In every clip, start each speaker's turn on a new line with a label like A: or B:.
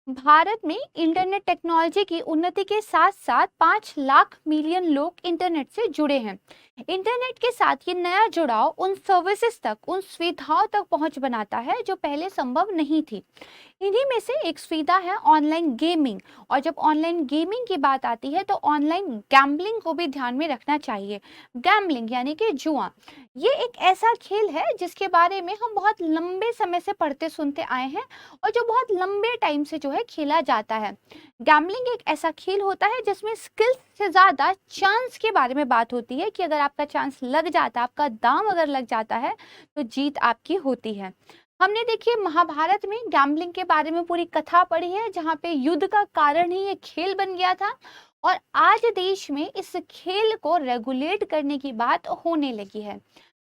A: भारत में internet technology की उन्नति के साथ साथ 5 लाख मिलियन लोग इंटरनेट से जुड़े हैं। इंटरनेट के साथ ये नया जुड़ाव उन सर्विसेज तक, उन सुविधाओं तक पहुंच बनाता है जो पहले संभव नहीं थी। इन्हीं में से एक सुविधा है ऑनलाइन गेमिंग। और जब ऑनलाइन गेमिंग की बात आती है तो ऑनलाइन गैम्बलिंग को भी ध्यान में रखना चाहिए। गैम्बलिंग यानी कि जुआ, ये एक ऐसा खेल है जिसके बारे में हम बहुत लंबे समय से पढ़ते सुनते आए हैं और जो बहुत लंबे टाइम से जो है खेला जाता है। गैम्बलिंग एक ऐसा खेल होता है जिसमें स्किल्स से ज्यादा चांस के बारे में बात होती है कि अगर आपका चांस लग जाता है, आपका दांव अगर लग जाता है तो जीत आपकी होती है। हमने देखिए महाभारत में गैम्बलिंग के बारे में पूरी कथा पढ़ी है जहाँ पे युद्ध का कारण ही ये खेल बन गया था। और आज देश में इस खेल को रेगुलेट करने की बात होने लगी है।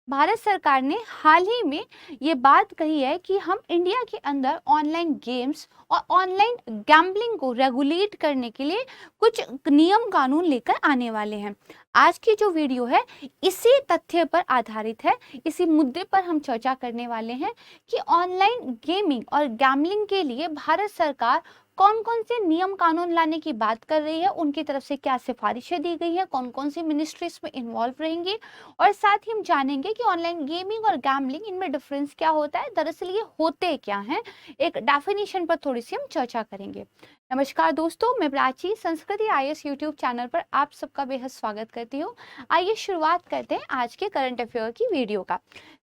A: भारत सरकार ने हाल ही में ये बात कही है कि हम इंडिया के अंदर ऑनलाइन गेम्स और ऑनलाइन गैम्बलिंग को रेगुलेट करने के लिए कुछ नियम कानून लेकर आने वाले हैं। आज की जो वीडियो है इसी तथ्य पर आधारित है, इसी मुद्दे पर हम चर्चा करने वाले हैं कि ऑनलाइन गेमिंग और गैम्बलिंग के लिए भारत सरकार कौन कौन से नियम कानून लाने की बात कर रही है, उनकी तरफ से क्या सिफारिशें दी गई हैं, कौन कौन सी मिनिस्ट्रीज में इन्वॉल्व रहेंगी और साथ ही हम जानेंगे कि ऑनलाइन गेमिंग और गैम्बलिंग इनमें डिफरेंस क्या होता है, दरअसल ये होते क्या हैं, एक डेफिनेशन पर थोड़ी सी हम चर्चा करेंगे। नमस्कार दोस्तों, मैं प्राची संस्कृति आईएएस यूट्यूब चैनल पर आप सबका बेहद स्वागत करती हूँ। आइए शुरुआत करते हैं आज के करंट अफेयर की वीडियो का।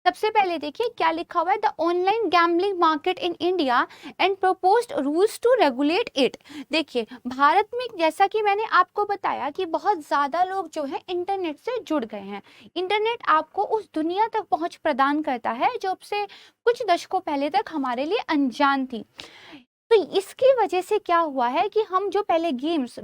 A: सबसे पहले देखिए क्या लिखा हुआ है, the online gambling market in India and proposed rules to regulate it. देखिए भारत में जैसा कि मैंने आपको बताया कि बहुत ज्यादा लोग जो है इंटरनेट से जुड़ गए हैं। इंटरनेट आपको उस दुनिया तक पहुंच प्रदान करता है जो अब से कुछ दशकों पहले तक हमारे लिए अनजान थी। तो इसकी वजह से क्या हुआ है कि हम जो पहले गेम्स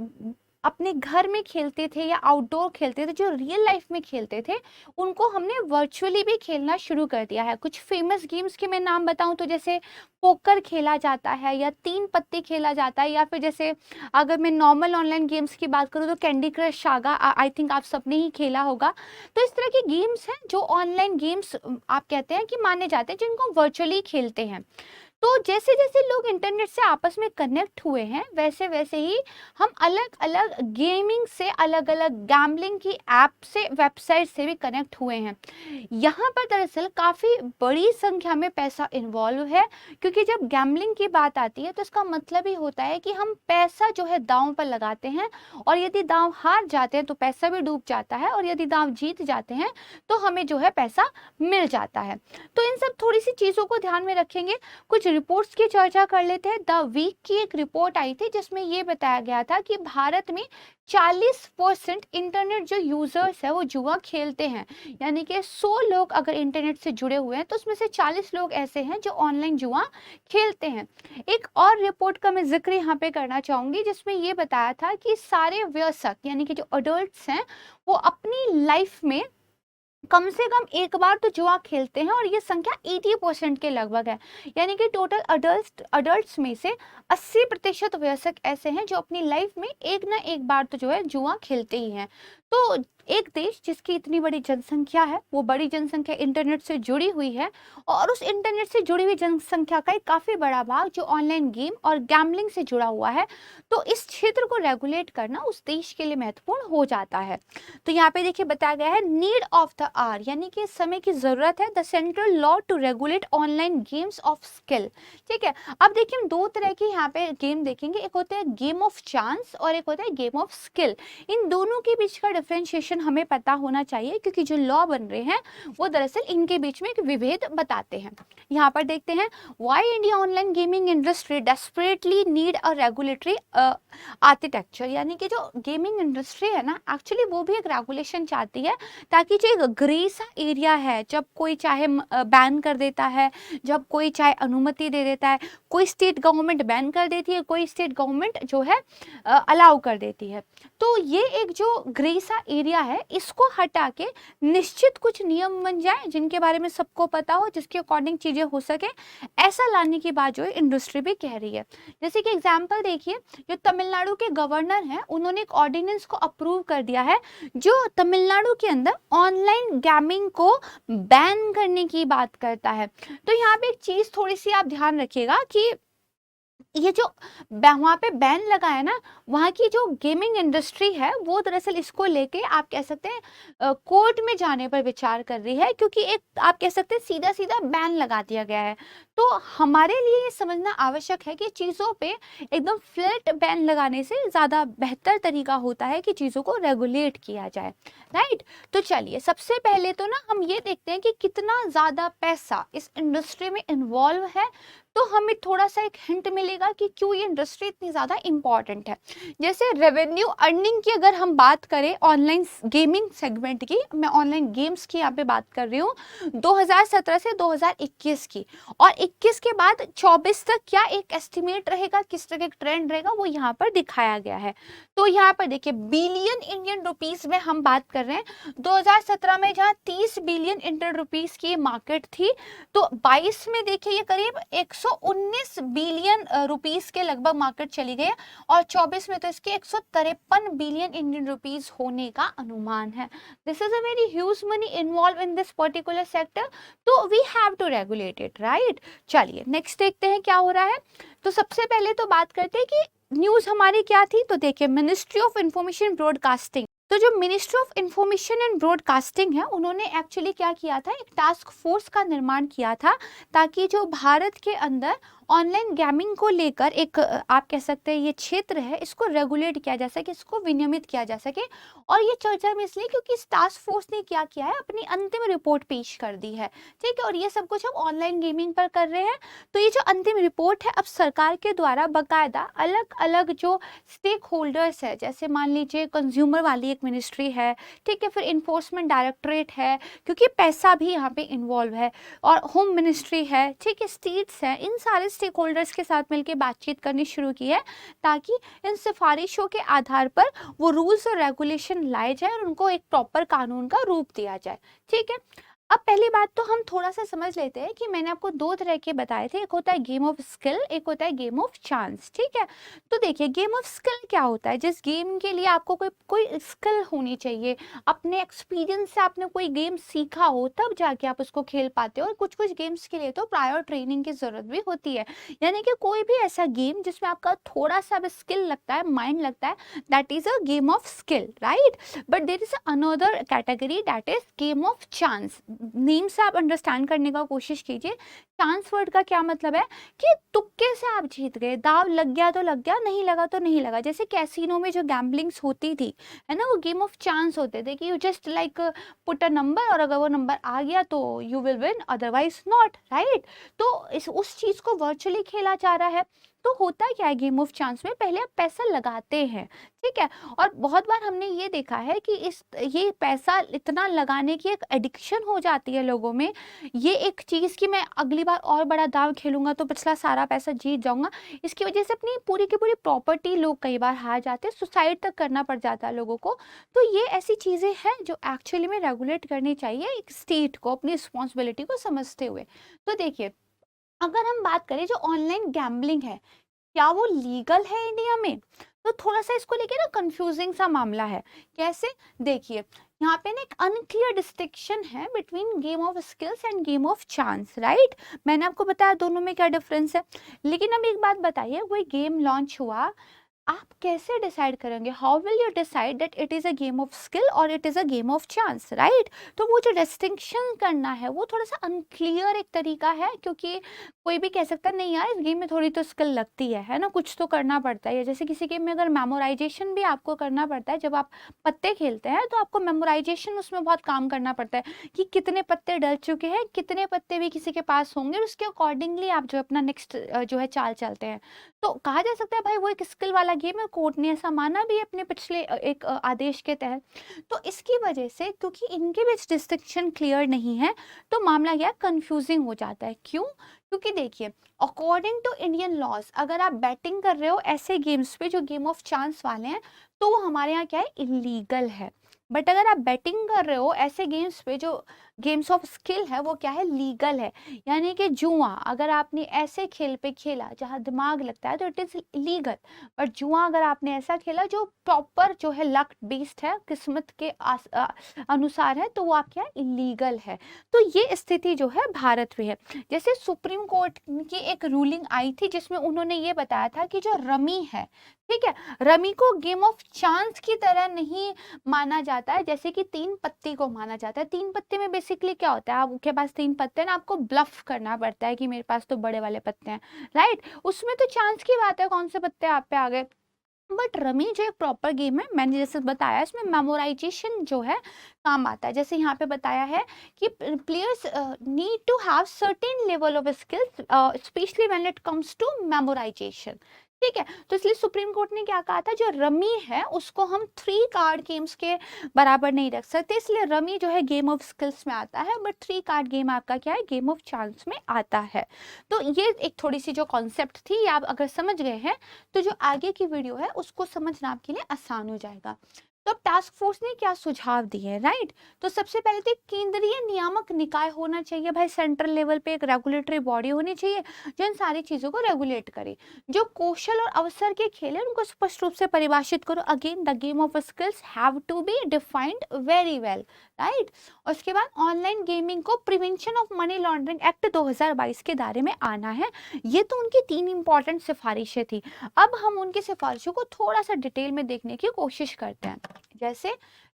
A: अपने घर में खेलते थे या आउटडोर खेलते थे, जो रियल लाइफ में खेलते थे, उनको हमने वर्चुअली भी खेलना शुरू कर दिया है। कुछ फेमस गेम्स के मैं नाम बताऊं तो जैसे पोकर खेला जाता है या 3 पत्ते खेला जाता है, या फिर जैसे अगर मैं नॉर्मल ऑनलाइन गेम्स की बात करूं तो candy crush saga, I think आप सबने ही खेला होगा। तो इस तरह के गेम्स हैं जो ऑनलाइन गेम्स आप कहते हैं कि माने जाते हैं, जिनको वर्चुअली खेलते हैं। तो जैसे जैसे लोग इंटरनेट से आपस में कनेक्ट हुए हैं वैसे वैसे ही हम अलग अलग गेमिंग से, अलग अलग गैम्बलिंग की ऐप से, वेबसाइट से भी कनेक्ट हुए हैं। यहाँ पर दरअसल काफ़ी बड़ी संख्या में पैसा इन्वॉल्व है, क्योंकि जब गैम्बलिंग की बात आती है तो इसका मतलब ही होता है कि हम पैसा जो है दांव पर लगाते हैं, और यदि दांव हार जाते हैं तो पैसा भी डूब जाता है, और यदि दांव जीत जाते हैं तो हमें जो है पैसा मिल जाता है। तो इन सब थोड़ी सी चीज़ों को ध्यान में रखेंगे। कुछ रिपोर्ट्स की चर्चा कर लेते हैं। द वीक की एक रिपोर्ट आई थी जिसमें ये बताया गया था कि भारत में 40% इंटरनेट जो यूजर्स है वो जुआ खेलते हैं। यानी कि 100 लोग अगर इंटरनेट से जुड़े हुए हैं तो उसमें से 40 लोग ऐसे हैं जो ऑनलाइन जुआ खेलते हैं। एक और रिपोर्ट का मैं जिक्र यहाँ पे करना चाहूंगी जिसमें ये बताया था कि सारे वयस्क यानी कि जो अडल्ट्स हैं वो अपनी लाइफ में कम से कम एक बार तो जुआ खेलते हैं, और ये संख्या 80% के लगभग है। यानी कि टोटल अडल्ट्स में से 80% वयस्क ऐसे हैं जो अपनी लाइफ में एक ना एक बार तो जो है जुआ खेलते ही हैं। तो एक देश जिसकी इतनी बड़ी जनसंख्या है, वो बड़ी जनसंख्या इंटरनेट से जुड़ी हुई है, और उस इंटरनेट से जुड़ी हुई जनसंख्या का एक काफी बड़ा भाग जो ऑनलाइन गेम और गैम्बलिंग से जुड़ा हुआ है, तो इस क्षेत्र को रेगुलेट करना उस देश के लिए महत्वपूर्ण हो जाता है। तो यहाँ पे देखिए बताया गया है नीड ऑफ द आवर, यानी कि समय की जरूरत है, the central law to regulate online games of skill. ठीक है, अब देखिए हम दो तरह की यहाँ पे गेम देखेंगे, एक होता है गेम ऑफ चांस और एक होता है गेम ऑफ स्किल। इन दोनों के बीच का डिफरेंशिएशन हमें पता होना चाहिए, क्योंकि जो लॉ बन रहे हैं वो दरअसल इनके बीच में एक विभेद बताते हैं। यहाँ पर देखते हैं why India online gaming industry desperately need a regulatory architecture. यानी कि जो गेमिंग इंडस्ट्री है ना, एक्चुअली वो भी एक रेगुलेशन चाहती है, ताकि जो एक ग्रे सा एरिया है, जब कोई चाहे बैन कर देता है, जब कोई चाहे अनुमति दे देता है, कोई स्टेट गवर्नमेंट बैन कर देती है, कोई स्टेट गवर्नमेंट जो है अलाउ कर देती है। तो ये एक जो ग्रे सा एरिया है इसको हटा के निश्चित कुछ नियम बन जाए जिनके बारे में सबको पता हो, जिसके अकॉर्डिंग चीजें हो सके, ऐसा लाने की बात जो है इंडस्ट्री भी कह रही है। जैसे कि एग्जाम्पल देखिए, जो तमिलनाडु के गवर्नर हैं उन्होंने एक ऑर्डिनेंस को अप्रूव कर दिया है जो तमिलनाडु के अंदर ऑनलाइन गेमिंग को बैन करने की बात करता है। तो यहाँ पे एक चीज थोड़ी सी आप ध्यान रखिएगा कि ये जो वहाँ पे बैन लगा है ना, वहाँ की जो गेमिंग इंडस्ट्री है वो दरअसल इसको लेके आप कह सकते हैं कोर्ट में जाने पर विचार कर रही है, क्योंकि एक आप कह सकते हैं सीधा सीधा बैन लगा दिया गया है। तो हमारे लिए ये समझना आवश्यक है कि चीज़ों पे एकदम फ्लैट बैन लगाने से ज़्यादा बेहतर तरीका होता है कि चीज़ों को रेगुलेट किया जाए, राइट। तो चलिए सबसे पहले तो ना हम ये देखते हैं कि कितना ज़्यादा पैसा इस इंडस्ट्री में इन्वॉल्व है, तो हमें थोड़ा सा एक हिंट मिलेगा कि क्यों ये इंडस्ट्री इतनी ज़्यादा इम्पॉर्टेंट है। जैसे रेवेन्यू अर्निंग की अगर हम बात करें ऑनलाइन गेमिंग सेगमेंट की, मैं ऑनलाइन गेम्स की यहाँ पे बात कर रही हूँ 2017 से 2021 की, और 21 के बाद 24 तक क्या एक एस्टिमेट रहेगा, किस तरह का ट्रेंड रहेगा वो यहाँ पर दिखाया गया है। तो यहाँ पर देखिए बिलियन इंडियन रुपीस में हम बात कर रहे हैं। 2017 में जहाँ 30 बिलियन इंडियन रुपीस की मार्केट थी, तो 22 में देखिए ये करीब 119 बिलियन रुपीस के लगभग मार्केट चली गई है, और 24 में तो इसके 153 बिलियन इंडियन रुपीस होने का अनुमान है। This is a very huge money involve in this particular sector, तो we have to regulate it, right. चलिए नेक्स्ट देखते हैं क्या हो रहा है। तो सबसे पहले तो बात करते हैं कि न्यूज हमारी क्या थी। तो देखिए मिनिस्ट्री ऑफ इंफॉर्मेशन ब्रॉडकास्टिंग, तो जो ministry of information and broadcasting है उन्होंने एक्चुअली क्या किया था, एक टास्क फोर्स का निर्माण किया था, ताकि जो भारत के अंदर ऑनलाइन गेमिंग को लेकर एक आप कह सकते हैं ये क्षेत्र है, इसको रेगुलेट किया जा सके, इसको विनियमित किया जा सके। और ये चर्चा में इसलिए क्योंकि इस टास्क फोर्स ने क्या किया है, अपनी अंतिम रिपोर्ट पेश कर दी है, ठीक है। और ये सब कुछ हम ऑनलाइन गेमिंग पर कर रहे हैं। तो ये जो अंतिम रिपोर्ट है अब सरकार के द्वारा बाकायदा अलग अलग जो स्टेक होल्डर्स है, जैसे मान लीजिए कंज्यूमर वाली एक मिनिस्ट्री है, ठीक है, फिर इन्फोर्समेंट डायरेक्टरेट है, क्योंकि पैसा भी यहाँ पे इन्वॉल्व है, और होम मिनिस्ट्री है, ठीक है, स्टेट्स है, इन सारे स्टेक होल्डर्स के साथ मिलकर बातचीत करनी शुरू की है, ताकि इन सिफारिशों के आधार पर वो रूल्स और रेगुलेशन लाए जाए और उनको एक प्रॉपर कानून का रूप दिया जाए, ठीक है। अब पहली बात तो हम थोड़ा सा समझ लेते हैं कि मैंने आपको दो तरह के बताए थे, एक होता है गेम ऑफ स्किल, एक होता है गेम ऑफ चांस, ठीक है। तो देखिए गेम ऑफ स्किल क्या होता है, जिस गेम के लिए आपको कोई कोई स्किल होनी चाहिए, अपने एक्सपीरियंस से आपने कोई गेम सीखा हो तब जाके आप उसको खेल पाते हो, और कुछ कुछ गेम्स के लिए तो प्रायर ट्रेनिंग की जरूरत भी होती है। यानी कि कोई भी ऐसा गेम जिसमें आपका थोड़ा सा भी स्किल लगता है, माइंड लगता है, that is a game of skill, right. But there is another category that is game of chance. Name से आप अंडरस्टैंड करने का कोशिश कीजिए। चांस वर्ड का क्या मतलब है कि तुक्के से आप जीत गए, दाव लग गया तो लग गया, नहीं लगा तो नहीं लगा। जैसे कैसीनो में जो गैम्बलिंग्स होती थी, है ना, वो गेम ऑफ चांस होते थे कि you just like put a number, और अगर वो नंबर आ गया तो you will win, otherwise not, right. तो इस उस चीज को वर्चुअली खेला जा रहा है। तो होता क्या है गेम ऑफ चांस में, पहले आप पैसा लगाते हैं, ठीक है, और बहुत बार हमने ये देखा है कि ये पैसा इतना लगाने की एक एडिक्शन हो जाती है लोगों में, ये एक चीज़ कि मैं अगली बार और बड़ा दांव खेलूंगा तो पिछला सारा पैसा जीत जाऊंगा, इसकी वजह से अपनी पूरी की पूरी प्रॉपर्टी लोग कई बार हार जाते हैं, सुसाइड तक करना पड़ जाता है लोगों को। तो ये ऐसी चीज़ें हैं जो एक्चुअली में रेगुलेट करनी चाहिए एक स्टेट को, अपनी रिस्पॉन्सिबिलिटी को समझते हुए। तो देखिए अगर हम बात करें जो ऑनलाइन गैम्बलिंग है, क्या वो लीगल है इंडिया में, तो थोड़ा सा इसको लेके ना कंफ्यूजिंग सा मामला है। कैसे, देखिए यहाँ पे ना एक अनक्लियर डिस्टिंक्शन है between game of skills end game of chance, right. मैंने आपको बताया दोनों में क्या डिफरेंस है, लेकिन अब एक बात बताइए, कोई गेम लॉन्च हुआ, आप कैसे डिसाइड करेंगे, how will you decide that it is a game of skill और it is a game of chance, right. तो वो जो डिस्टिंक्शन करना है वो थोड़ा सा अनक्लियर एक तरीका है, क्योंकि कोई भी कह सकता है नहीं यार इस गेम में थोड़ी तो स्किल लगती है ना, कुछ तो करना पड़ता है। जैसे किसी गेम में अगर मेमोराइजेशन भी आपको करना पड़ता है, जब आप पत्ते खेलते हैं तो आपको मेमोराइजेशन उसमें बहुत काम करना पड़ता है कि कितने पत्ते डल चुके हैं, कितने पत्ते भी किसी के पास होंगे, और उसके अकॉर्डिंगली आप जो अपना नेक्स्ट जो है चाल चलते हैं। तो कहा जा सकता है भाई वो एक स्किल वाला गेम है, कोर्ट ने ऐसा माना भी अपने पिछले एक आदेश के तहत। तो इसकी वजह से क्योंकि इनके बीच डिस्टिंक्शन क्लियर नहीं है, तो मामला क्या कंफ्यूजिंग हो जाता है। क्यों, क्योंकि देखिए अकॉर्डिंग टू इंडियन लॉज अगर आप बैटिंग कर रहे हो ऐसे गेम्स पे जो गेम ऑफ चांस वाले हैं, तो वो हमारे यहाँ क्या है, इलीगल है। बट अगर आप बैटिंग कर रहे हो ऐसे गेम्स पे जो गेम्स ऑफ स्किल है वो क्या है, लीगल है। यानी कि जुआ अगर आपने ऐसे खेल पे खेला जहाँ दिमाग लगता है तो इट इज लीगल, बट जुआ अगर आपने ऐसा खेला जो प्रॉपर जो है लक बेस्ड है, किस्मत के अनुसार है, तो वो आप क्या इलीगल है। तो ये स्थिति जो है भारत में है। जैसे सुप्रीम कोर्ट की एक रूलिंग आई थी जिसमें उन्होंने ये बताया था कि जो रमी है, ठीक है, रमी को गेम ऑफ चांस की तरह नहीं माना जाता है जैसे कि तीन पत्ती को माना जाता है। तीन पत्ते में बेसिकली क्या होता है, आपके पास तीन पत्ते हैं ना, आपको ब्लफ करना पड़ता है कि मेरे पास तो बड़े वाले पत्ते हैं, राइट। उसमें तो चांस की बात है कौन से पत्ते आप पे आ गए। बट रमी जो एक प्रॉपर गेम है, मैंने जैसे बताया इसमें मेमोराइजेशन जो है काम आता है। जैसे यहाँ पे बताया है कि players need to have certain level of skills especially when it comes to memorization, ठीक है। तो इसलिए सुप्रीम कोर्ट ने क्या कहा था, जो रमी है उसको हम 3 कार्ड गेम्स के बराबर नहीं रख सकते, इसलिए रमी जो है गेम ऑफ स्किल्स में आता है, बट 3 कार्ड गेम आपका क्या है, गेम ऑफ चांस में आता है। तो ये एक थोड़ी सी जो कॉन्सेप्ट थी, ये आप अगर समझ गए हैं तो जो आगे की वीडियो है उसको समझना आपके लिए आसान हो जाएगा। तो अब टास्क फोर्स ने क्या सुझाव दिए हैं, राइट। तो सबसे पहले तो केंद्रीय नियामक निकाय होना चाहिए भाई, सेंट्रल लेवल पे एक रेगुलेटरी बॉडी होनी चाहिए जो इन सारी चीजों को रेगुलेट करे। जो कौशल और अवसर के खेल है उनको स्पष्ट रूप से परिभाषित करो। Again the game of skills have to be defined very well, right. और उसके बाद ऑनलाइन गेमिंग को prevention of money laundering act 2022 के दायरे में आना है। ये तो उनकी 3 इंपॉर्टेंट सिफारिशें थी। अब हम उनकी सिफारिशों को थोड़ा सा डिटेल में देखने की कोशिश करते हैं। जैसे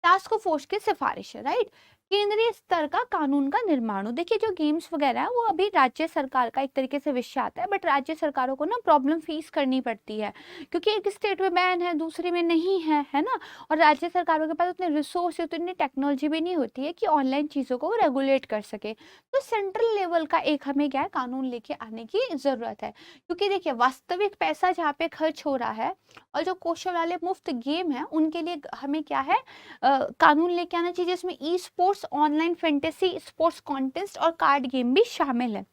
A: टास्क फोर्स की सिफारिश, राइट। केंद्रीय स्तर का कानून का निर्माण। देखिए जो गेम्स वगैरह है वो अभी राज्य सरकार का एक तरीके से विषय आता है, बट राज्य सरकारों को ना प्रॉब्लम फेस करनी पड़ती है क्योंकि एक स्टेट में बैन है दूसरे में नहीं है ना। और राज्य सरकारों के पास उतने रिसोर्स, उतनी टेक्नोलॉजी भी नहीं होती है कि ऑनलाइन चीज़ों को रेगुलेट कर सके। तो सेंट्रल लेवल का एक हमें क्या है, कानून लेके आने की जरूरत है। क्योंकि देखिए वास्तविक पैसा जहाँ पे खर्च हो रहा है और जो कौशल वाले मुफ्त गेम है उनके लिए हमें क्या है, कानून लेके आना चाहिए जिसमें e sports, online fantasy sports contest और कार्ड गेम भी शामिल है।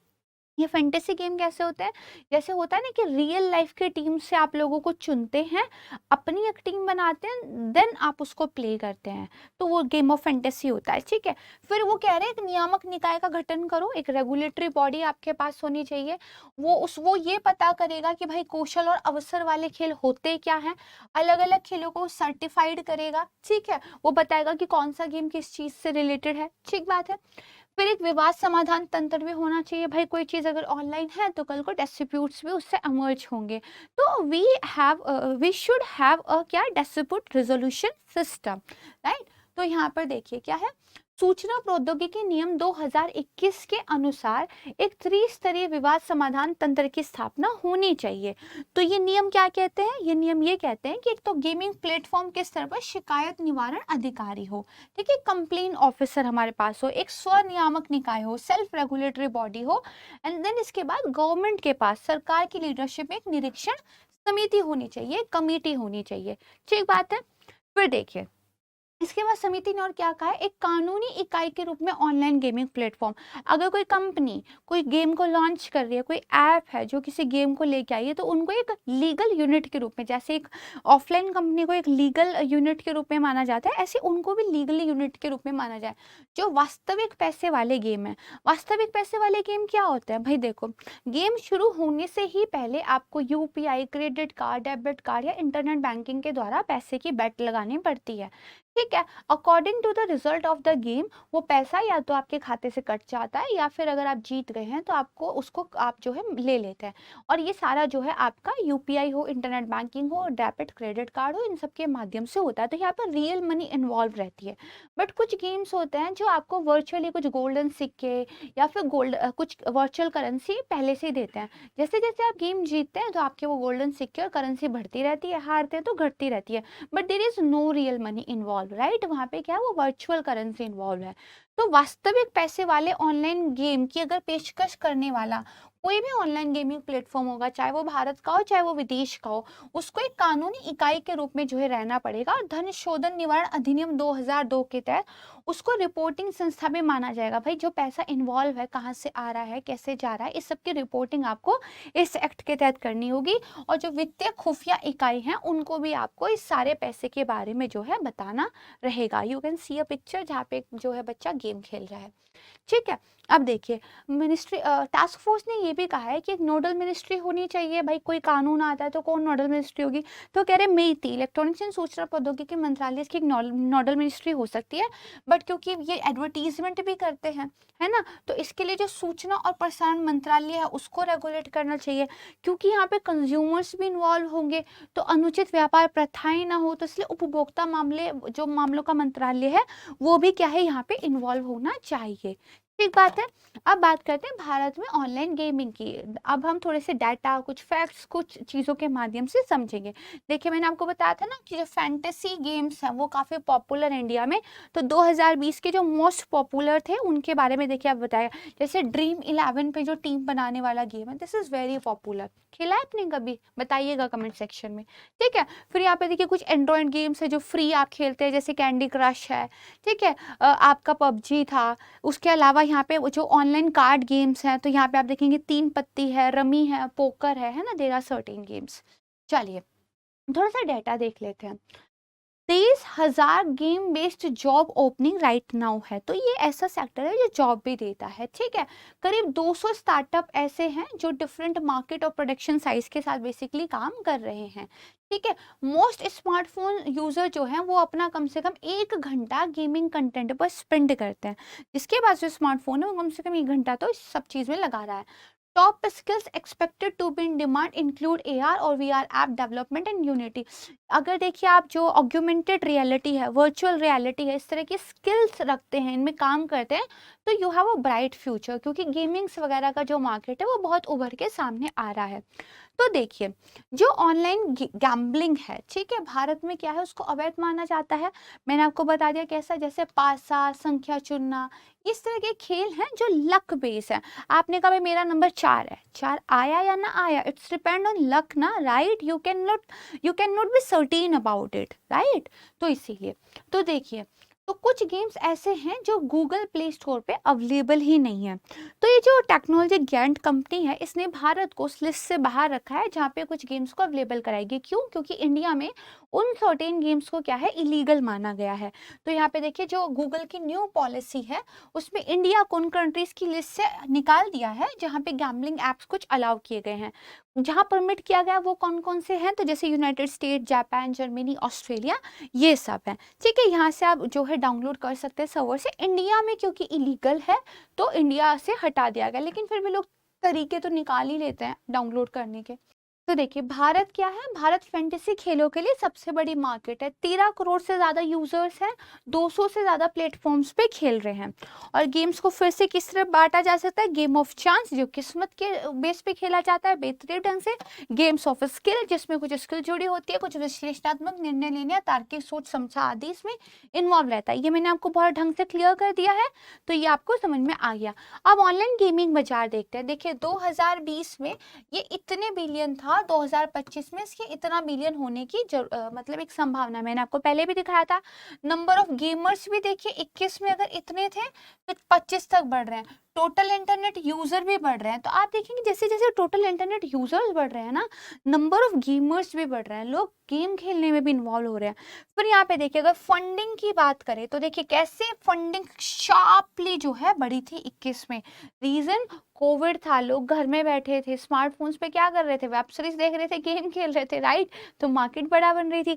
A: ये फैंटेसी गेम कैसे होते हैं, जैसे होता है ना कि रियल लाइफ की टीम से आप लोगों को चुनते हैं, अपनी एक टीम बनाते हैं, देन आप उसको प्ले करते हैं, तो वो गेम ऑफ फैंटेसी होता है, ठीक है। फिर वो कह रहे हैं एक नियामक निकाय का गठन करो, एक रेगुलेटरी बॉडी आपके पास होनी चाहिए। वो ये पता करेगा कि भाई कौशल और अवसर वाले खेल होते क्या हैं, अलग अलग खेलों को सर्टिफाइड करेगा, ठीक है। वो बताएगा कि कौन सा गेम किस चीज से रिलेटेड है, ठीक बात है। फिर एक विवाद समाधान तंत्र भी होना चाहिए भाई, कोई चीज अगर ऑनलाइन है तो कल को डिस्प्यूट्स भी उससे इमर्ज होंगे। तो वी शुड हैव अ क्या, डिस्प्यूट रेजोल्यूशन सिस्टम, राइट। तो यहाँ पर देखिए क्या है, सूचना प्रौद्योगिकी नियम 2021 के अनुसार एक त्रिस्तरीय विवाद समाधान तंत्र की स्थापना होनी चाहिए। तो ये नियम क्या कहते हैं, ये नियम ये कहते हैं कि एक तो गेमिंग प्लेटफॉर्म के स्तर पर शिकायत निवारण अधिकारी हो, ठीक है, कंप्लेन ऑफिसर हमारे पास हो, एक स्वनियामक निकाय हो, सेल्फ रेगुलेटरी बॉडी हो, एंड देन इसके बाद गवर्नमेंट के पास सरकार की लीडरशिप में एक निरीक्षण समिति होनी चाहिए, कमेटी होनी चाहिए, ठीक बात है। फिर देखिए इसके बाद समिति ने और क्या कहा है, एक कानूनी इकाई के रूप में ऑनलाइन गेमिंग प्लेटफॉर्म, अगर कोई कंपनी कोई गेम को लॉन्च कर रही है, कोई ऐप है जो किसी गेम को लेके आई है, तो उनको एक लीगल यूनिट के रूप में, जैसे एक ऑफलाइन कंपनी को एक लीगल यूनिट के रूप में माना जाता है, ऐसे उनको भी लीगल यूनिट के रूप में माना जाए। जो वास्तविक पैसे वाले गेम है, वास्तविक पैसे वाले गेम क्या होते हैं भाई, देखो गेम शुरू होने से ही पहले आपको UPI, credit card, debit card या इंटरनेट बैंकिंग के द्वारा पैसे की बेट लगानी पड़ती है, ठीक है। According to the result of the game वो पैसा या तो आपके खाते से कट जाता है या फिर अगर आप जीत गए हैं तो आपको उसको आप जो है ले लेते हैं। और ये सारा जो है आपका यूपीआई हो, इंटरनेट बैंकिंग हो, डेबिट क्रेडिट कार्ड हो, इन सब के माध्यम से होता है। तो यहाँ पर रियल मनी इन्वॉल्व रहती है। बट कुछ गेम्स होते हैं जो आपको वर्चुअली कुछ गोल्डन सिक्के या फिर कुछ वर्चुअल करेंसी पहले से ही देते हैं। जैसे जैसे आप गेम जीतते हैं तो आपके वो गोल्डन सिक्के और करेंसी बढ़ती रहती है, हारते हैं तो घटती रहती है, but there is no real money involve, right. वहां पे क्या है, वो वर्चुअल करेंसी इन्वॉल्व है। तो वास्तविक पैसे वाले ऑनलाइन गेम की अगर पेशकश करने वाला कोई भी ऑनलाइन गेमिंग प्लेटफॉर्म होगा, चाहे वो भारत का हो चाहे वो विदेश का हो, उसको एक कानूनी इकाई के रूप में जो है रहना पड़ेगा, और धन शोधन निवारण अधिनियम 2002 के तहत उसको रिपोर्टिंग संस्था भी माना जाएगा। भाई जो पैसा इन्वॉल्व है, कहाँ से आ रहा है, कैसे जा रहा है, इस सब की रिपोर्टिंग आपको इस एक्ट के तहत करनी होगी। और जो वित्तीय खुफिया इकाई है उनको भी आपको इस सारे पैसे के बारे में जो है बताना रहेगा। You can see a picture जहाँ पे जो है बच्चा गेम खेल रहा है। ठीक है, अब देखिए मिनिस्ट्री टास्क फोर्स ने ये भी कहा है कि एक नोडल मिनिस्ट्री होनी चाहिए। भाई कोई कानून आता है तो कौन नोडल मिनिस्ट्री होगी, तो कह रहे मेटी इलेक्ट्रॉनिक्स एंड सूचना प्रौद्योगिकी मंत्रालय की एक नोडल मिनिस्ट्री हो सकती है। बट क्योंकि ये एडवर्टीजमेंट भी करते हैं, है ना, तो इसके लिए जो सूचना और प्रसारण मंत्रालय है उसको रेगुलेट करना चाहिए, क्योंकि यहाँ पे कंज्यूमर्स भी इन्वॉल्व होंगे, तो अनुचित व्यापार प्रथाएं ना हो, तो इसलिए उपभोक्ता मामले जो मामलों का मंत्रालय है वो भी क्या है यहाँ पे इन्वॉल्व होना चाहिए। ठीक बात है। अब बात करते हैं भारत में ऑनलाइन गेमिंग की। अब हम थोड़े से डाटा, कुछ फैक्ट्स, कुछ चीज़ों के माध्यम से समझेंगे। देखिए मैंने आपको बताया था ना कि जो फैंटेसी गेम्स हैं वो काफ़ी पॉपुलर है इंडिया में, तो 2020 के जो मोस्ट पॉपुलर थे उनके बारे में देखिए आप बताया, जैसे ड्रीम 11 पे जो टीम बनाने वाला गेम है, दिस इज़ वेरी पॉपुलर। खेला है आपने कभी, बताइएगा कमेंट सेक्शन में। ठीक है, फिर यहाँ पे देखिए कुछ एंड्रॉयड गेम्स है जो फ्री आप खेलते हैं, जैसे कैंडी क्रश है, ठीक है, आपका पबजी था। उसके अलावा यहाँ पे जो ऑनलाइन कार्ड गेम्स हैं, तो यहाँ पे आप देखेंगे 3 पत्ती है, रमी है, पोकर है ना, देयर आर सर्टेन गेम्स। चलिए थोड़ा सा डाटा देख लेते हैं। 23,000 game based job opening right now है, तो ये ऐसा सेक्टर है जो जॉब भी देता है। ठीक है, करीब 200 स्टार्टअप ऐसे हैं जो डिफरेंट मार्केट और प्रोडक्शन साइज के साथ बेसिकली काम कर रहे हैं। ठीक है, मोस्ट स्मार्टफोन यूजर जो हैं वो अपना कम से कम 1 घंटा गेमिंग कंटेंट पर स्पेंड करते हैं। जिसके पास जो स्मार्टफोन है वो कम से कम 1 घंटा तो इस सब चीज में लगा रहा है। Top skills expected to be in demand include AR और VR app development and Unity. अगर देखिए आप जो ऑग्यूमेंटेड रियलिटी है, वर्चुअल रियलिटी है, इस तरह की स्किल्स रखते हैं, इनमें काम करते हैं, तो you have a bright future, क्योंकि गेमिंग्स वगैरह का जो मार्केट है वो बहुत उभर के सामने आ रहा है। तो देखिए जो ऑनलाइन गैम्बलिंग है, ठीक है, भारत में क्या है, उसको अवैध माना जाता है। मैंने आपको बता दिया कैसा, जैसे पासा, संख्या चुनना, इस तरह के खेल हैं जो लक बेस है। आपने कहा भाई मेरा नंबर 4 है, 4 आया या ना आया, इट्स डिपेंड ऑन लक ना, right. You can not be certain about it, right. तो इसीलिए तो देखिए, तो कुछ गेम्स ऐसे हैं जो गूगल प्ले स्टोर पे अवेलेबल ही नहीं है। तो ये जो टेक्नोलॉजी गैंट कंपनी है, इसने भारत को उस लिस्ट से बाहर रखा है जहाँ पे कुछ गेम्स को अवेलेबल कराएगी। क्यों? क्योंकि इंडिया में उन सर्टेन गेम्स को क्या है, इलीगल माना गया है। तो यहाँ पे देखिए जो गूगल की न्यू पॉलिसी है उसमें इंडिया को उन कंट्रीज की लिस्ट से निकाल दिया है जहाँ पे गैम्बलिंग एप्स कुछ अलाउ किए गए हैं। जहाँ परमिट किया गया वो कौन कौन से हैं, तो जैसे United state, Japan, Germany, Australia, ये सब है। ठीक है, यहाँ से आप जो है डाउनलोड कर सकते हैं सर्वर से। इंडिया में क्योंकि इलीगल है तो इंडिया से हटा दिया गया, लेकिन फिर भी लोग तरीके तो निकाल ही लेते हैं डाउनलोड करने के। तो देखिए भारत क्या है, भारत फैंटेसी खेलों के लिए सबसे बड़ी मार्केट है। 13 करोड़ से ज्यादा यूजर्स हैं, 200 से ज्यादा प्लेटफॉर्म्स पे खेल रहे हैं। और गेम्स को फिर से किस तरह बांटा जा सकता है, गेम ऑफ चांस जो किस्मत के बेस पे खेला जाता है बेहतरीन ढंग से, गेम्स ऑफ स्किल जिसमें कुछ स्किल जुड़ी होती है, कुछ विश्लेषणात्मक निर्णय लेने, तार्किक सोच समझा आदि इसमें इन्वॉल्व रहता है। ये मैंने आपको बहुत ढंग से क्लियर कर दिया है, तो ये आपको समझ में आ गया। अब ऑनलाइन गेमिंग बाजार देखते हैं। देखिए 2020 में ये इतने बिलियन था, 2025 में इसके इतना बिलियन होने की मतलब एक संभावना, मैंने आपको पहले भी दिखाया था। नंबर ऑफ गेमर्स भी देखिए 21 में अगर इतने थे तो 25 तक बढ़ रहे हैं। टोटल इंटरनेट यूजर भी बढ़ रहे हैं, तो आप देखेंगे जैसे जैसे टोटल इंटरनेट यूजर्स बढ़ रहे हैं ना, नंबर ऑफ गेमर्स भी बढ़ रहे हैं, लोग गेम खेलने में भी इन्वॉल्व हो रहे हैं। फिर यहाँ पे देखिए अगर फंडिंग की बात करें तो देखिए कैसे फंडिंग शार्पली जो है बढ़ी थी 21 में। रीजन कोविड था, लोग घर में बैठे थे, स्मार्टफोन्स पे क्या कर रहे थे, वेब सीरीज देख रहे थे, गेम खेल रहे थे, राइट। तो मार्केट बड़ा बन रही थी,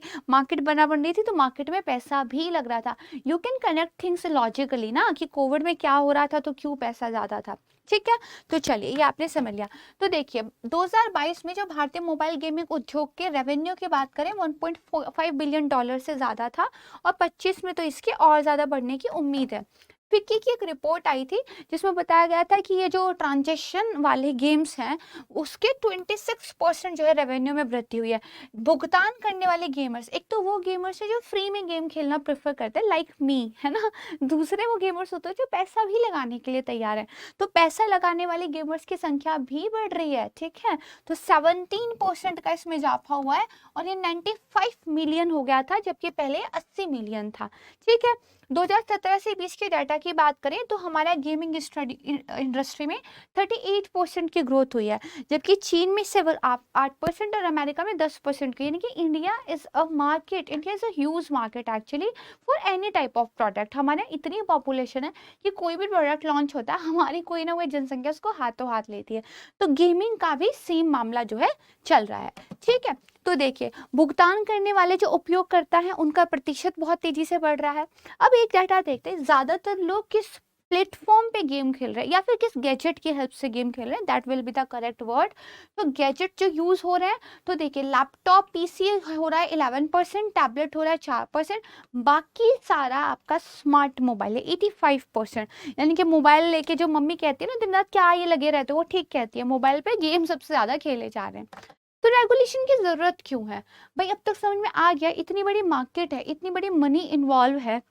A: तो मार्केट में पैसा भी लग रहा था। You can connect things logically ना, कि कोविड में क्या हो रहा था तो क्यों पैसा ज्यादा था। ठीक है, तो चलिए ये आपने समझ लिया। तो देखिए 2022 में जो भारतीय मोबाइल गेमिंग उद्योग के रेवेन्यू की बात करें 1.5 बिलियन डॉलर से ज्यादा था, और 25 में तो इसके और ज्यादा बढ़ने की उम्मीद है। फिक्की की एक रिपोर्ट आई थी जिसमें बताया गया था कि ये जो ट्रांजेक्शन वाले गेम्स हैं उसके 26% जो है रेवेन्यू में वृद्धि हुई है। भुगतान करने वाले गेमर्स, एक तो वो गेमर्स है जो फ्री में गेम खेलना प्रेफर करते हैं लाइक मी, है ना। दूसरे वो गेमर्स होते हैं जो पैसा भी लगाने के लिए तैयार है। तो पैसा लगाने वाले गेमर्स की संख्या भी बढ़ रही है, ठीक है। तो 17% का इसमें इजाफा हुआ है और ये 95 मिलियन हो गया था, जबकि पहले 80 मिलियन था, ठीक है। 2017 से 20 के डाटा की बात करें तो हमारा गेमिंग इंडस्ट्री में 38% की ग्रोथ हुई है, जबकि चीन में 8% और अमेरिका में 10% की, यानी कि India is a market, India is a huge market actually for any type of product. हमारे इतनी पॉपुलेशन है कि कोई भी प्रोडक्ट लॉन्च होता है हमारी कोई ना कोई जनसंख्या उसको हाथों हाथ लेती है। तो गेमिंग का भी सेम मामला जो है चल रहा है, ठीक है। तो देखिए, भुगतान करने वाले जो उपयोगकर्ता हैं उनका प्रतिशत बहुत तेजी से बढ़ रहा है। अब एक डाटा देखते हैं, ज्यादातर लोग किस प्लेटफॉर्म पे गेम खेल रहे हैं या फिर किस गैजेट की हेल्प से गेम खेल रहे हैं, that will be the correct word. तो गैजेट जो यूज हो रहे हैं, तो देखिए लैपटॉप पीसी हो रहा है 11%, टैबलेट हो रहा है 4%, बाकी सारा आपका स्मार्ट मोबाइल है 85%। यानी कि मोबाइल लेके जो मम्मी कहती है ना दिन रात क्या ये लगे रहते हो, वो ठीक कहती है, मोबाइल पे गेम सबसे ज्यादा खेले जा रहे हैं। तो रेगुलेशन की जरूरत क्यों है भाई? अब तक समझ में आ गया, इतनी बड़ी मार्केट है, इतनी बड़ी मनी इन्वॉल्व है,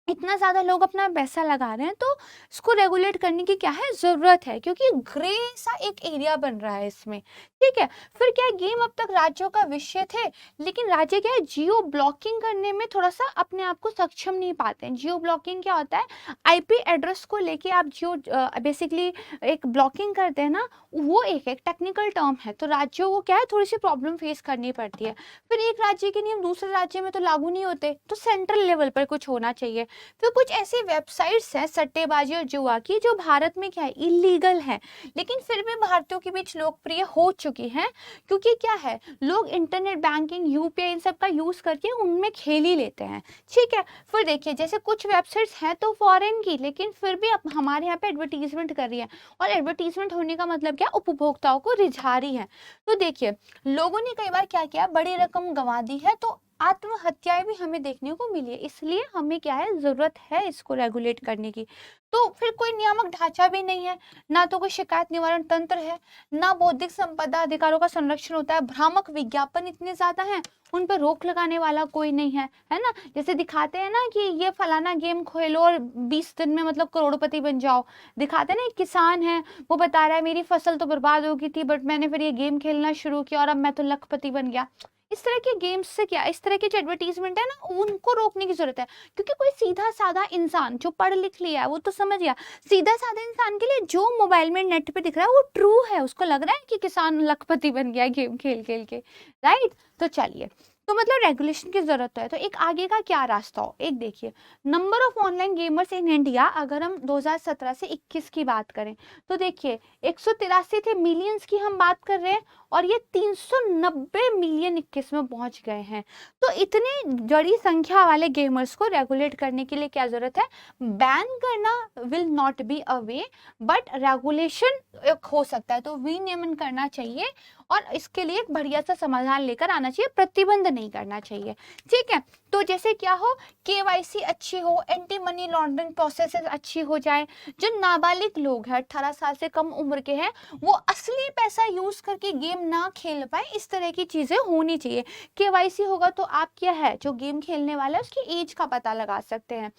A: इतना ज्यादा लोग अपना पैसा लगा रहे हैं, तो इसको रेगुलेट करने की क्या है जरूरत है, क्योंकि ग्रे सा एक एरिया बन रहा है इसमें, ठीक है। फिर क्या है, गेम अब तक राज्यों का विषय थे, लेकिन राज्य क्या है जियो ब्लॉकिंग करने में थोड़ा सा अपने आप को सक्षम नहीं पाते हैं। जियो ब्लॉकिंग क्या होता है, आईपी एड्रेस को लेके आप जियो बेसिकली एक ब्लॉकिंग करते हैं ना, वो एक टेक्निकल टर्म है। तो राज्यों को क्या है थोड़ी सी प्रॉब्लम फेस करनी पड़ती है। फिर एक राज्य के नियम दूसरे राज्य में तो लागू नहीं होते, तो सेंट्रल लेवल पर कुछ होना चाहिए। फिर कुछ ऐसी वेबसाइट्स हैं सट्टेबाजी और जुआ की जो भारत में क्या है इलीगल है, लेकिन फिर भी भारतीयों के बीच लोकप्रिय हो चुकी हैं, क्योंकि क्या है लोग इंटरनेट बैंकिंग यूपीआई इन सब का यूज करके उनमें खेल ही लेते हैं, ठीक है। फिर देखिए जैसे कुछ वेबसाइट्स हैं तो फॉरेन की, लेकिन फिर भी अब हमारे यहाँ पे एडवर्टीजमेंट कर रही है, और एडवर्टीजमेंट होने का मतलब क्या, उपभोक्ताओं को रिझा रही है। तो देखिए लोगों ने कई बार क्या किया, बड़ी रकम गंवा दी है, तो आत्महत्याएं भी हमें देखने को मिली है, इसलिए हमें क्या है जरूरत है इसको रेगुलेट करने की। तो फिर कोई नियामक ढांचा भी नहीं है, ना तो कोई शिकायत निवारण तंत्र है, ना बौद्धिक संपदा अधिकारों का संरक्षण होता है, भ्रामक विज्ञापन इतने ज्यादा हैं, उन पर रोक लगाने वाला कोई नहीं है ना। जैसे दिखाते हैं ना कि ये फलाना गेम खेलो और 20 दिन में मतलब करोड़पति बन जाओ, दिखाते हैं ना एक किसान है वो बता रहा है मेरी फसल तो बर्बाद हो गई थी बट मैंने फिर ये गेम खेलना शुरू किया और अब मैं तो लखपति बन गया। इस तरह के गेम्स से क्या, इस तरह के जो एडवर्टीजमेंट है ना उनको रोकने की जरूरत है, क्योंकि कोई सीधा साधा इंसान जो पढ़ लिख लिया है वो तो समझ गया, सीधा साधा इंसान के लिए जो मोबाइल में नेट पे दिख रहा है वो ट्रू है, उसको लग रहा है कि किसान लखपति बन गया गेम खेल खेल के, राइट। तो चलिए, तो मतलब रेगुलेशन की जरूरत है, तो एक आगे का क्या रास्ता हो, एक देखिए number of online gamers in India, अगर हम 2017 से 21 की बात करें तो देखिए 183 थे मिलियंस की हम बात कर रहे हैं, और ये 390 मिलियन 21 में पहुंच गए हैं। तो इतनी बड़ी संख्या वाले गेमर्स को रेगुलेट करने के लिए क्या जरूरत है, बैन करना will not be a way, but regulation हो सकता है, तो विनियमन करना चाहिए और इसके लिए एक बढ़िया सा समाधान लेकर आना चाहिए, प्रतिबंध नहीं करना चाहिए, ठीक है। तो जैसे क्या हो, केवाईसी अच्छी हो, एंटी मनी लॉन्ड्रिंग प्रोसेसेस अच्छी हो जाए, जो नाबालिग लोग हैं 18 साल से कम उम्र के हैं वो असली पैसा यूज करके गेम ना खेल पाए, इस तरह की चीजें होनी चाहिए। केवाईसी होगा तो आप क्या है जो गेम खेलने वाला है उसकी एज का पता लगा सकते हैं।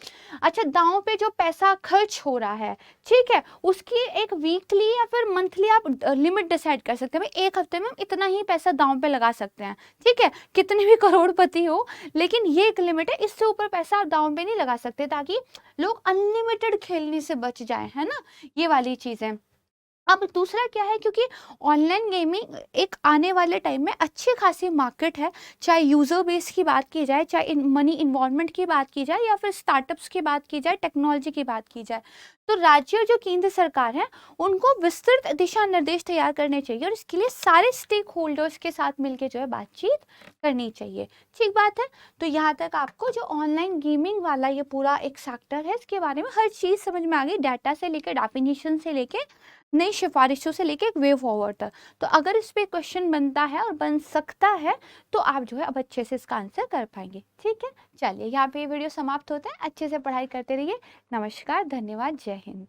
A: अच्छा, दांव पे जो पैसा खर्च हो रहा है, ठीक है, उसकी एक वीकली या फिर मंथली आप लिमिट डिसाइड कर सकते हैं, भाई एक हफ्ते में हम इतना ही पैसा दांव पे लगा सकते हैं, ठीक है, कितने भी करोड़पति हो, लेकिन ये एक लिमिट है, इससे ऊपर पैसा आप दांव पे नहीं लगा सकते, ताकि लोग अनलिमिटेड खेलने से बच जाए, है ना, ये वाली चीजें। अब दूसरा क्या है, क्योंकि ऑनलाइन गेमिंग एक आने वाले टाइम में अच्छी खासी मार्केट है, चाहे यूजर बेस की बात की जाए, चाहे मनी इन्वॉल्वमेंट की बात की जाए, या फिर स्टार्टअप्स की बात की जाए, टेक्नोलॉजी की बात की जाए, तो राज्य और जो केंद्र सरकार है उनको विस्तृत दिशा निर्देश तैयार करने चाहिए, और इसके लिए सारे स्टेक होल्डर्स के साथ मिलकर जो है बातचीत करनी चाहिए, ठीक बात है। तो यहाँ तक आपको जो ऑनलाइन गेमिंग वाला ये पूरा एक सेक्टर है इसके बारे में हर चीज समझ में आ गई, डाटा से लेकर डेफिनेशन से लेके नई सिफारिशों से लेके एक वे फॉरवर्ड तक। तो अगर इस पे क्वेश्चन बनता है और बन सकता है तो आप जो है अब अच्छे से इसका आंसर कर पाएंगे। ठीक है, चलिए यहाँ पे ये वीडियो समाप्त होता है। अच्छे से पढ़ाई करते रहिए। नमस्कार, धन्यवाद, जय हिंद।